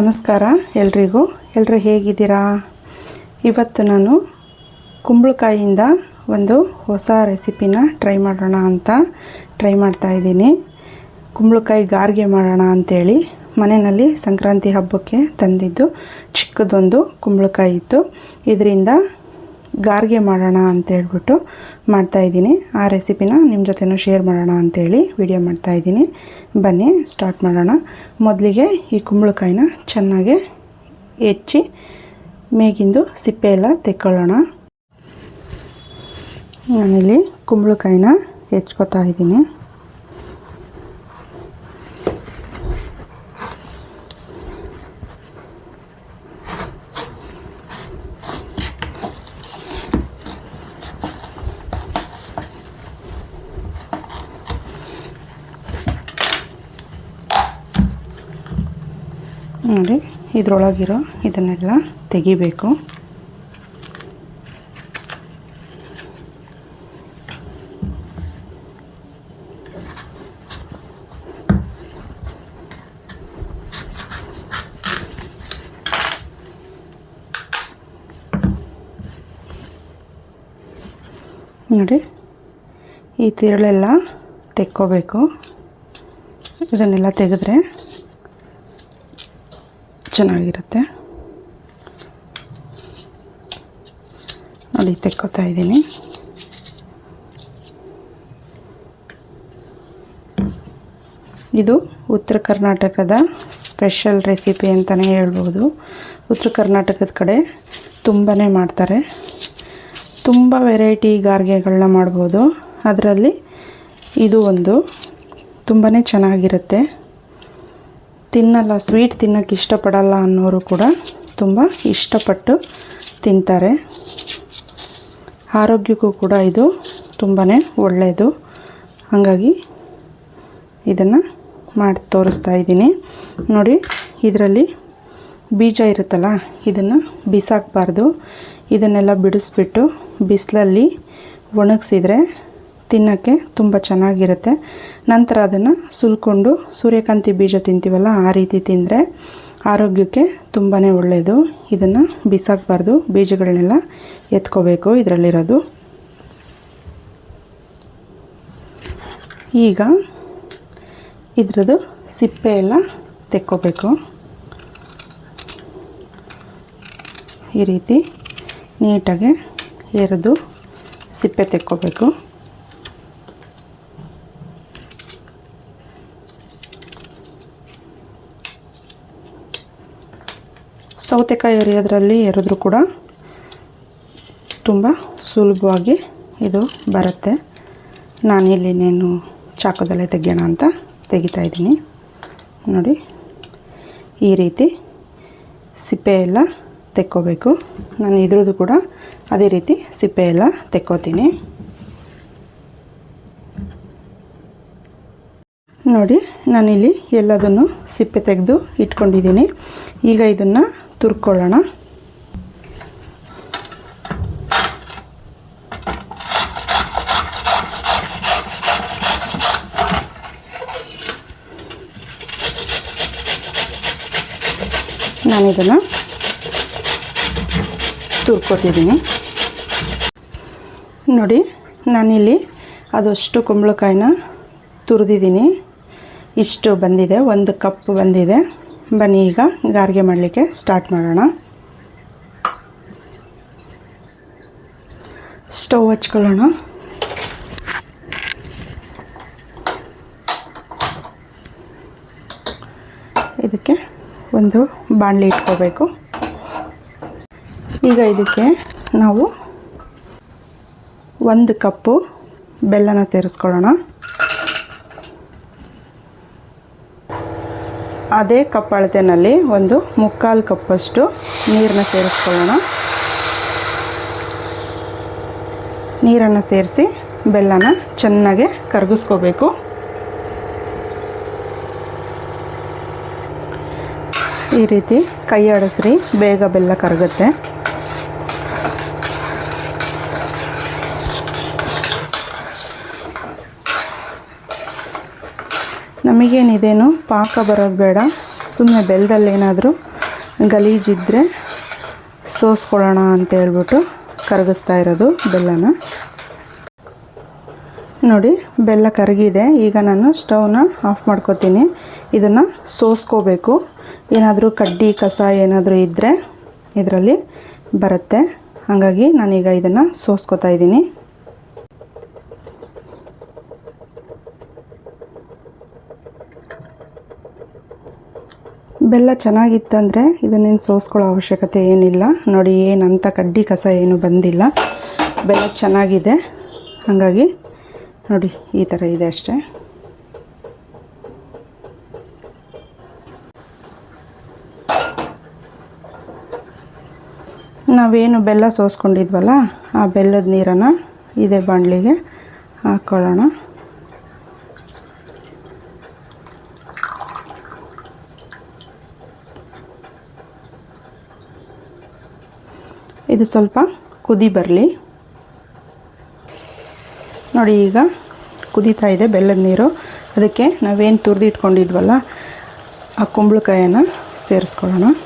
ನಮಸ್ಕಾರ ಎಲ್ರಿಗೂ. ಎಲ್ಲರೂ ಹೇಗಿದ್ದೀರಾ? ಇವತ್ತು ನಾನು ಕುಂಬಳಕಾಯಿಯಿಂದ ಒಂದು ಹೊಸ ರೆಸಿಪಿನ ಟ್ರೈ ಮಾಡೋಣ ಅಂತ ಟ್ರೈ ಮಾಡ್ತಾ ಇದ್ದೀನಿ. ಕುಂಬಳಕಾಯಿ ಗಾರ್ಗೆ ಮಾಡೋಣ ಅಂಥೇಳಿ ಮನೆಯಲ್ಲಿ ಸಂಕ್ರಾಂತಿ ಹಬ್ಬಕ್ಕೆ ತಂದಿದ್ದು ಚಿಕ್ಕದೊಂದು ಕುಂಬಳಕಾಯಿ ಇತ್ತು. ಇದರಿಂದ ಗಾರ್ಗೆ ಮಾಡೋಣ ಅಂತೇಳ್ಬಿಟ್ಟು ಮಾಡ್ತಾಯಿದ್ದೀನಿ. ಆ ರೆಸಿಪಿನ ನಿಮ್ಮ ಜೊತೆನೂ ಶೇರ್ ಮಾಡೋಣ ಅಂಥೇಳಿ ವಿಡಿಯೋ ಮಾಡ್ತಾಯಿದ್ದೀನಿ. ಬನ್ನಿ ಸ್ಟಾರ್ಟ್ ಮಾಡೋಣ. ಮೊದಲಿಗೆ ಈ ಕುಂಬಳಕಾಯಿನ ಚೆನ್ನಾಗಿ ಹೆಚ್ಚಿ ಮೇಗಿಂದು ಸಿಪ್ಪೆ ಎಲ್ಲ ತೆಕ್ಕೊಳ್ಳೋಣ. ನಾನಿಲ್ಲಿ ಕುಂಬಳಕಾಯಿನ ಹೆಚ್ಕೊತಾ ಇದ್ದೀನಿ. ನೋಡಿ, ಇದರೊಳಗಿರೋ ಇದನ್ನೆಲ್ಲ ತೆಗಿಬೇಕು. ನೋಡಿ, ಈ ತಿರುಳೆಲ್ಲ ತೆಕ್ಕೋಬೇಕು. ಇದನ್ನೆಲ್ಲ ತೆಗೆದ್ರೆ ಚೆನ್ನಾಗಿರುತ್ತೆ. ನೋಡಿ, ತೆಕ್ಕೋತಾ ಇದ್ದೀನಿ. ಇದು ಉತ್ತರ ಕರ್ನಾಟಕದ ಸ್ಪೆಷಲ್ ರೆಸಿಪಿ ಅಂತಲೇ ಹೇಳ್ಬೋದು. ಉತ್ತರ ಕರ್ನಾಟಕದ ಕಡೆ ತುಂಬಾ ಮಾಡ್ತಾರೆ. ತುಂಬ ವೆರೈಟಿ ಗಾರ್ಗೆಗಳನ್ನ ಮಾಡ್ಬೋದು. ಅದರಲ್ಲಿ ಇದು ಒಂದು ತುಂಬಾ ಚೆನ್ನಾಗಿರುತ್ತೆ. ತಿನ್ನಲ್ಲ, ಸ್ವೀಟ್ ತಿನ್ನೋಕ್ಕೆ ಇಷ್ಟಪಡಲ್ಲ ಅನ್ನೋರು ಕೂಡ ತುಂಬ ಇಷ್ಟಪಟ್ಟು ತಿಂತಾರೆ. ಆರೋಗ್ಯಕ್ಕೂ ಕೂಡ ಇದು ತುಂಬಾ ಒಳ್ಳೆಯದು. ಹಾಗಾಗಿ ಇದನ್ನು ಮಾಡಿ ತೋರಿಸ್ತಾ ಇದ್ದೀನಿ. ನೋಡಿ, ಇದರಲ್ಲಿ ಬೀಜ ಇರುತ್ತಲ್ಲ, ಇದನ್ನು ಬಿಸಾಕಬಾರ್ದು. ಇದನ್ನೆಲ್ಲ ಬಿಡಿಸ್ಬಿಟ್ಟು ಬಿಸಿಲಲ್ಲಿ ಒಣಗಿಸಿದ್ರೆ ತಿನ್ನೋಕ್ಕೆ ತುಂಬ ಚೆನ್ನಾಗಿರುತ್ತೆ. ನಂತರ ಅದನ್ನು ಸುಲ್ಕೊಂಡು ಸೂರ್ಯಕಾಂತಿ ಬೀಜ ತಿಂತೀವಲ್ಲ, ಆ ರೀತಿ ತಿಂದರೆ ಆರೋಗ್ಯಕ್ಕೆ ತುಂಬಾ ಒಳ್ಳೆಯದು. ಇದನ್ನು ಬಿಸಾಕಬಾರ್ದು, ಬೀಜಗಳನ್ನೆಲ್ಲ ಎತ್ಕೋಬೇಕು ಇದರಲ್ಲಿರೋದು. ಈಗ ಇದರದ್ದು ಸಿಪ್ಪೆ ಎಲ್ಲ ತೆಕ್ಕೋಬೇಕು. ಈ ರೀತಿ ನೀಟಾಗಿ ಎರೆದು ಸಿಪ್ಪೆ ತೆಕ್ಕೋಬೇಕು. ಸೌತೆಕಾಯಿ ಎರೆಯೋದ್ರಲ್ಲಿ ಎರೆದ್ರೂ ಕೂಡ ತುಂಬ ಸುಲಭವಾಗಿ ಇದು ಬರುತ್ತೆ. ನಾನಿಲ್ಲಿ ಇನ್ನೇನು ಚಾಕುದಲ್ಲೇ ತೆಗೆಯೋಣ ಅಂತ ತೆಗಿತಾ ಇದ್ದೀನಿ. ನೋಡಿ, ಈ ರೀತಿ ಸಿಪ್ಪೆ ಎಲ್ಲ ತೆಕ್ಕೋಬೇಕು. ನಾನು ಇದ್ರದ್ದು ಕೂಡ ಅದೇ ರೀತಿ ಸಿಪ್ಪೆ ಎಲ್ಲ ತೆಕ್ಕೋತೀನಿ. ನೋಡಿ, ನಾನಿಲ್ಲಿ ಎಲ್ಲದನ್ನು ಸಿಪ್ಪೆ ತೆಗೆದು ಇಟ್ಕೊಂಡಿದ್ದೀನಿ. ಈಗ ಇದನ್ನು ತುರ್ಕೊಳ್ಳೋಣ. ನಾನಿದನ್ನು ತುರ್ಕೊತಿದ್ದೀನಿ. ನೋಡಿ, ನಾನಿಲ್ಲಿ ಅದಷ್ಟು ಕುಂಬಳಕಾಯಿನ ತುರಿದಿದ್ದೀನಿ. ಇಷ್ಟು ಬಂದಿದೆ, 1 ಕಪ್ ಬಂದಿದೆ. ಬನ್ನಿ ಈಗ ಗಾರ್ಗೆ ಮಾಡಲಿಕ್ಕೆ ಸ್ಟಾರ್ಟ್ ಮಾಡೋಣ. ಸ್ಟವ್ ಹಚ್ಕೊಳ್ಳೋಣ. ಇದಕ್ಕೆ ಒಂದು ಬಾಣಲಿ ಇಟ್ಕೋಬೇಕು. ಈಗ ಇದಕ್ಕೆ ನಾವು 1 ಕಪ್ಪು ಬೆಲ್ಲನ ಸೇರಿಸ್ಕೊಳ್ಳೋಣ. ಅದೇ ಕಪ್ ಅಳತೆನಲ್ಲಿ ಒಂದು 3/4 ಕಪ್ಪಷ್ಟು ನೀರನ್ನ ಸೇರಿಸ್ಕೊಳ್ಳೋಣ. ನೀರನ್ನು ಸೇರಿಸಿ ಬೆಲ್ಲನ ಚೆನ್ನಾಗಿ ಕರಗಿಸ್ಕೋಬೇಕು. ಈ ರೀತಿ ಕೈ ಆಡಿಸ್ರಿ, ಬೇಗ ಬೆಲ್ಲ ಕರಗುತ್ತೆ. ನಮಗೇನಿದೇನು ಪಾಕ ಬರೋದು ಬೇಡ, ಸುಮ್ಮನೆ ಬೆಲ್ಲದಲ್ಲೇನಾದರೂ ಗಲೀಜಿದ್ದರೆ ಸೋಸ್ಕೊಳ್ಳೋಣ ಅಂತ ಹೇಳ್ಬಿಟ್ಟು ಕರಗಿಸ್ತಾ ಇರೋದು ಬೆಲ್ಲನ. ನೋಡಿ ಬೆಲ್ಲ ಕರಗಿದೆ. ಈಗ ನಾನು ಸ್ಟವ್ನ ಆಫ್ ಮಾಡ್ಕೊತೀನಿ. ಇದನ್ನು ಸೋಸ್ಕೋಬೇಕು. ಏನಾದರೂ ಕಡ್ಡಿ ಕಸ ಏನಾದರೂ ಇದ್ದರೆ ಇದರಲ್ಲಿ ಬರುತ್ತೆ. ಹಾಗಾಗಿ ನಾನೀಗ ಇದನ್ನು ಸೋಸ್ಕೋತಾ ಇದ್ದೀನಿ. ಬೆಲ್ಲ ಚೆನ್ನಾಗಿತ್ತಂದರೆ ಇದನ್ನೇನು ಸೋಸ್ಕೊಳ್ಳೋ ಅವಶ್ಯಕತೆ ಏನಿಲ್ಲ. ನೋಡಿ ಏನಂತ ಕಡ್ಡಿ ಕಸ ಏನು ಬಂದಿಲ್ಲ, ಬೆಲ್ಲ ಚೆನ್ನಾಗಿದೆ. ಹಾಗಾಗಿ ನೋಡಿ ಈ ಥರ ಇದೆ ಅಷ್ಟೇ. ನಾವೇನು ಬೆಲ್ಲ ಸೋಸ್ಕೊಂಡಿದ್ವಲ್ಲ ಆ ಬೆಲ್ಲದ ನೀರನ್ನು ಇದೇ ಬಾಣಲಿಗೆ ಹಾಕ್ಕೊಳ್ಳೋಣ. ಇದು ಸ್ವಲ್ಪ ಕುದಿ ಬರಲಿ. ನೋಡಿ ಈಗ ಕುದೀತಾ ಇದೆ ಬೆಲ್ಲದ ನೀರು. ಅದಕ್ಕೆ ನಾವೇನು ತುರಿದಿಟ್ಕೊಂಡಿದ್ವಲ್ಲ ಆ ಕುಂಬಳಕಾಯನ್ನು ಸೇರಿಸ್ಕೊಳ್ಳೋಣ.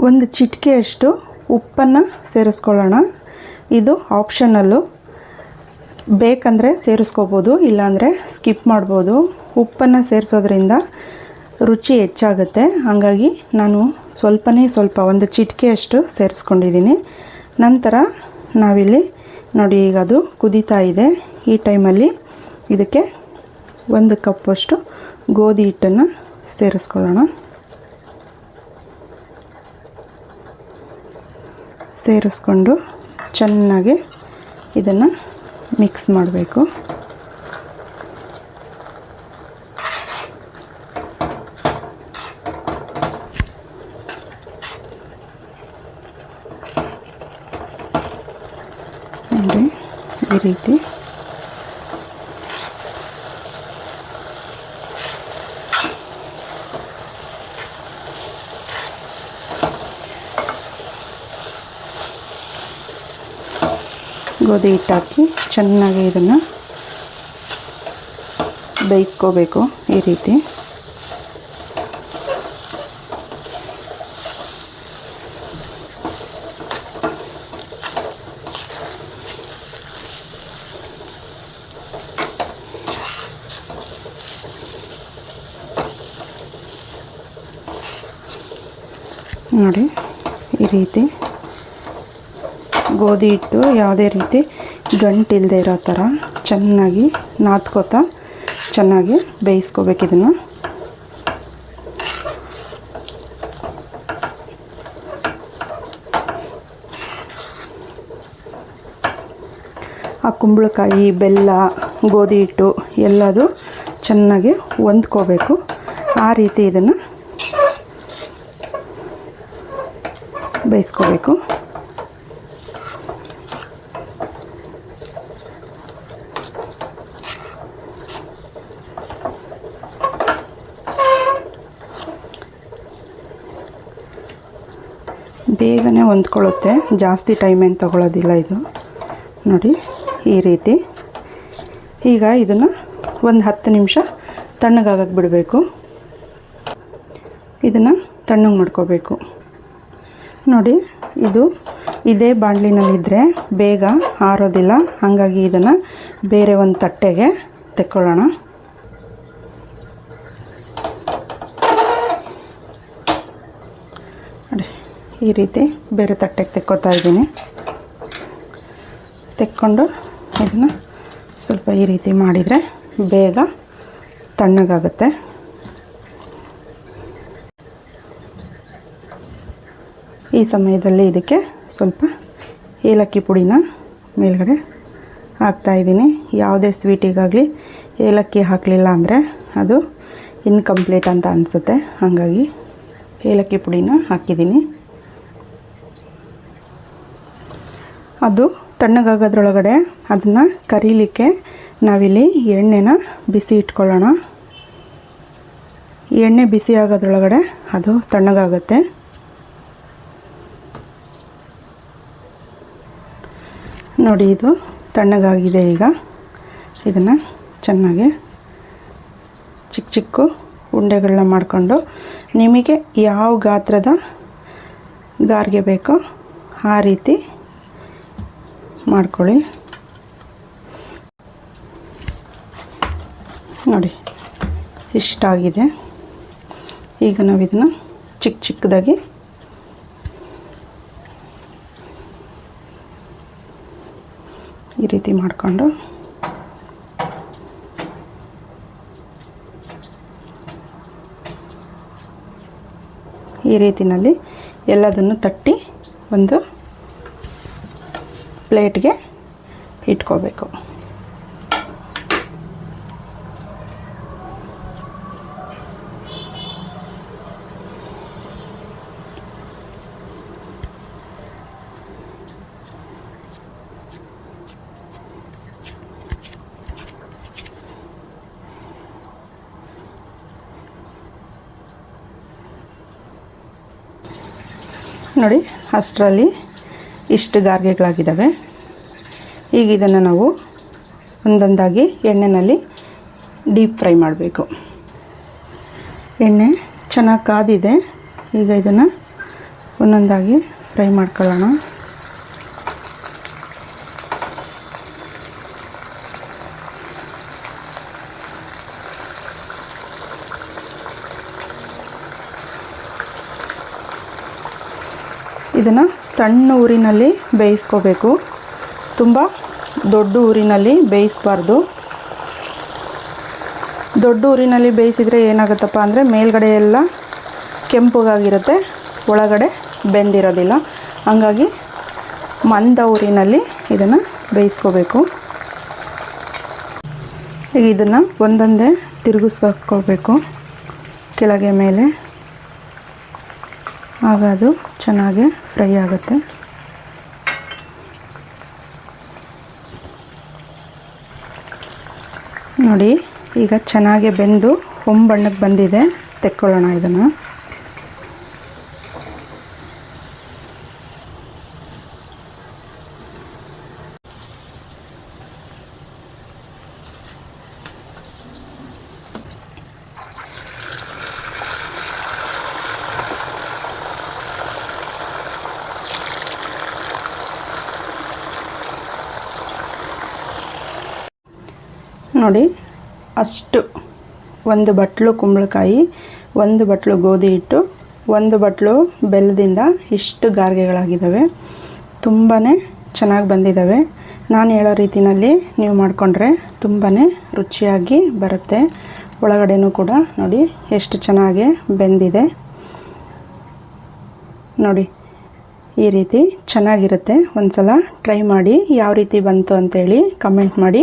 ಒಂದು ಚಿಟಿಕೆಯಷ್ಟು ಉಪ್ಪನ್ನು ಸೇರಿಸ್ಕೊಳ್ಳೋಣ. ಇದು ಆಪ್ಷನಲ್ಲು, ಬೇಕಂದರೆ ಸೇರಿಸ್ಕೋಬೋದು, ಇಲ್ಲಾಂದರೆ ಸ್ಕಿಪ್ ಮಾಡ್ಬೋದು. ಉಪ್ಪನ್ನು ಸೇರಿಸೋದ್ರಿಂದ ರುಚಿ ಹೆಚ್ಚಾಗುತ್ತೆ. ಹಾಗಾಗಿ ನಾನು ಸ್ವಲ್ಪ ಒಂದು ಚಿಟಿಕೆಯಷ್ಟು ಸೇರಿಸ್ಕೊಂಡಿದ್ದೀನಿ. ನಂತರ ನಾವಿಲ್ಲಿ ನೋಡಿ ಈಗ ಅದು ಕುದೀತಾ ಇದೆ. ಈ ಟೈಮಲ್ಲಿ ಇದಕ್ಕೆ 1 ಕಪ್ಪಷ್ಟು ಗೋಧಿ ಹಿಟ್ಟನ್ನು ಸೇರಿಸ್ಕೊಳ್ಳೋಣ. ಸೇರಿಸ್ಕೊಂಡು ಚೆನ್ನಾಗಿ ಇದನ್ನು ಮಿಕ್ಸ್ ಮಾಡಬೇಕು. ನೋಡಿ ಈ ರೀತಿ ಗೋಧಿ ಹಿಟ್ಟು ಹಾಕಿ ಚೆನ್ನಾಗಿ ಇದನ್ನು ಬೇಯಿಸ್ಕೋಬೇಕು. ಈ ರೀತಿ ನೋಡಿ ಈ ರೀತಿ ಗೋಧಿ ಹಿಟ್ಟು ಯಾವುದೇ ರೀತಿ ಗಂಟಿಲ್ಲದೆ ಇರೋ ಥರ ಚೆನ್ನಾಗಿ ನಾದ್ಕೋತಾ ಚೆನ್ನಾಗಿ ಬೇಯಿಸ್ಕೋಬೇಕು. ಇದನ್ನು ಆ ಕುಂಬಳಕಾಯಿ, ಬೆಲ್ಲ, ಗೋಧಿ ಹಿಟ್ಟು ಎಲ್ಲದು ಚೆನ್ನಾಗಿ ಹೊಂದ್ಕೋಬೇಕು. ಆ ರೀತಿ ಇದನ್ನು ಬೇಯಿಸ್ಕೋಬೇಕು. ಬೇಗನೆ ಹೊಂದ್ಕೊಳ್ಳುತ್ತೆ, ಜಾಸ್ತಿ ಟೈಮ್ ಏನು ತಗೊಳ್ಳೋದಿಲ್ಲ ಇದು. ನೋಡಿ ಈ ರೀತಿ. ಈಗ ಇದನ್ನು ಒಂದು 10 ನಿಮಿಷ ತಣ್ಣಗಾಗಕ್ಕೆ ಬಿಡಬೇಕು. ಇದನ್ನು ತಣ್ಣಗೆ ಮಾಡ್ಕೋಬೇಕು. ನೋಡಿ ಇದು ಇದೇ ಬಾಣಲಿನಲ್ಲಿದ್ದರೆ ಬೇಗ ಆರೋದಿಲ್ಲ. ಹಾಗಾಗಿ ಇದನ್ನು ಬೇರೆ ಒಂದು ತಟ್ಟೆಗೆ ತೆಕ್ಕೊಳ್ಳೋಣ. ಈ ರೀತಿ ಬೇರೆ ತಟ್ಟೆಗೆ ತೆಕ್ಕೋತಾ ಇದ್ದೀನಿ. ತೆಕ್ಕೊಂಡು ಇದನ್ನು ಸ್ವಲ್ಪ ಈ ರೀತಿ ಮಾಡಿದರೆ ಬೇಗ ತಣ್ಣಗಾಗುತ್ತೆ. ಈ ಸಮಯದಲ್ಲಿ ಇದಕ್ಕೆ ಸ್ವಲ್ಪ ಏಲಕ್ಕಿ ಪುಡಿನ ಮೇಲ್ಗಡೆ ಹಾಕ್ತಾಯಿದ್ದೀನಿ. ಯಾವುದೇ ಸ್ವೀಟಿಗಾಗಲಿ ಏಲಕ್ಕಿ ಹಾಕಲಿಲ್ಲ ಅಂದರೆ ಅದು ಇನ್ಕಂಪ್ಲೀಟ್ ಅಂತ ಅನಿಸುತ್ತೆ. ಹಾಗಾಗಿ ಏಲಕ್ಕಿ ಪುಡಿನ ಹಾಕಿದ್ದೀನಿ. ಅದು ತಣ್ಣಗಾಗೋದ್ರೊಳಗಡೆ ಅದನ್ನು ಕರೀಲಿಕ್ಕೆ ನಾವಿಲ್ಲಿ ಎಣ್ಣೆನ ಬಿಸಿ ಇಟ್ಕೊಳ್ಳೋಣ. ಎಣ್ಣೆ ಬಿಸಿ ಆಗೋದ್ರೊಳಗಡೆ ಅದು ತಣ್ಣಗಾಗುತ್ತೆ. ನೋಡಿ, ಇದು ತಣ್ಣಗಾಗಿದೆ. ಈಗ ಇದನ್ನು ಚೆನ್ನಾಗಿ ಚಿಕ್ಕ ಚಿಕ್ಕ ಉಂಡೆಗಳನ್ನ ಮಾಡಿಕೊಂಡು ನಿಮಗೆ ಯಾವ ಗಾತ್ರದ ಗಾರ್ಗೆ ಬೇಕೋ ಆ ರೀತಿ ಮಾಡ್ಕೊಳ್ಳಿ. ನೋಡಿ, ಇಷ್ಟಾಗಿದೆ. ಈಗ ನಾವು ಇದನ್ನು ಚಿಕ್ಕ ಚಿಕ್ಕದಾಗಿ ಈ ರೀತಿ ಮಾಡಿಕೊಂಡು ಈ ರೀತಿಯಲ್ಲಿ ಎಲ್ಲದನ್ನು ತಟ್ಟಿ ಒಂದು ಪ್ಲೇಟ್ಗೆ ಇಟ್ಕೋಬೇಕು. ನೋಡಿ, ಅಷ್ಟರಲ್ಲಿ ಇಷ್ಟು ಗಾರ್ಗೆಗಳಾಗಿದ್ದಾವೆ. ಈಗ ಇದನ್ನು ನಾವು ಒಂದೊಂದಾಗಿ ಎಣ್ಣೆಯಲ್ಲಿ ಡೀಪ್ ಫ್ರೈ ಮಾಡಬೇಕು. ಎಣ್ಣೆ ಚೆನ್ನಾಗಿ ಕಾದಿದೆ. ಈಗ ಇದನ್ನು ಒಂದೊಂದಾಗಿ ಫ್ರೈ ಮಾಡ್ಕೊಳ್ಳೋಣ. ಇದನ್ನು ಸಣ್ಣ ಊರಿನಲ್ಲಿ ಬೇಯಿಸ್ಕೋಬೇಕು. ತುಂಬ ದೊಡ್ಡ ಊರಿನಲ್ಲಿ ಬೇಯಿಸಬಾರ್ದು. ದೊಡ್ಡ ಊರಿನಲ್ಲಿ ಬೇಯಿಸಿದರೆ ಏನಾಗುತ್ತಪ್ಪ ಅಂದರೆ ಮೇಲ್ಗಡೆ ಎಲ್ಲ ಕೆಂಪಗಾಗಿರುತ್ತೆ, ಒಳಗಡೆ ಬೆಂದಿರೋದಿಲ್ಲ. ಹಾಗಾಗಿ ಮಂದ ಊರಿನಲ್ಲಿ ಇದನ್ನು ಬೇಯಿಸ್ಕೋಬೇಕು. ಈಗ ಇದನ್ನು ಒಂದೊಂದೇ ತಿರುಗಿಸ್ಕೋಬೇಕು ಕೆಳಗೆ ಮೇಲೆ. ಆಗ ಅದು ಚೆನ್ನಾಗಿ ಫ್ರೈ ಆಗುತ್ತೆ. ನೋಡಿ, ಈಗ ಚೆನ್ನಾಗಿ ಬೆಂದು ಹೊಂಬಣ್ಣಕ್ಕೆ ಬಂದಿದೆ. ತೆಕ್ಕೊಳ್ಳೋಣ ಇದನ್ನು. ನೋಡಿ, ಅಷ್ಟು ಒಂದು ಬಟ್ಲು ಕುಂಬಳಕಾಯಿ, ಒಂದು ಬಟ್ಲು ಗೋಧಿ ಹಿಟ್ಟು, ಒಂದು ಬಟ್ಲು ಬೆಲ್ಲದಿಂದ ಇಷ್ಟು ಗಾರ್ಗೆಗಳಾಗಿದ್ದಾವೆ. ತುಂಬಾ ಚೆನ್ನಾಗಿ ಬಂದಿದ್ದಾವೆ. ನಾನು ಹೇಳೋ ರೀತಿಯಲ್ಲಿ ನೀವು ಮಾಡಿಕೊಂಡ್ರೆ ತುಂಬಾ ರುಚಿಯಾಗಿ ಬರುತ್ತೆ. ಒಳಗಡೆನೂ ಕೂಡ ನೋಡಿ ಎಷ್ಟು ಚೆನ್ನಾಗಿ ಬೆಂದಿದೆ. ನೋಡಿ, ಈ ರೀತಿ ಚೆನ್ನಾಗಿರುತ್ತೆ. ಒಂದು ಸಲ ಟ್ರೈ ಮಾಡಿ ಯಾವ ರೀತಿ ಬಂತು ಅಂತೇಳಿ ಕಮೆಂಟ್ ಮಾಡಿ.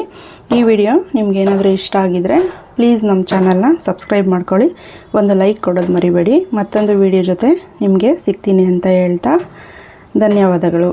ಈ ವಿಡಿಯೋ ನಿಮಗೇನಾದರೂ ಇಷ್ಟ ಆಗಿದರೆ ಪ್ಲೀಸ್ ನಮ್ಮ ಚಾನಲ್ನ ಸಬ್ಸ್ಕ್ರೈಬ್ ಮಾಡ್ಕೊಳ್ಳಿ. ಒಂದು ಲೈಕ್ ಕೊಡೋದು ಮರಿಬೇಡಿ. ಮತ್ತೊಂದು ವಿಡಿಯೋ ಜೊತೆ ನಿಮಗೆ ಸಿಗ್ತೀನಿ ಅಂತ ಹೇಳ್ತಾ ಧನ್ಯವಾದಗಳು.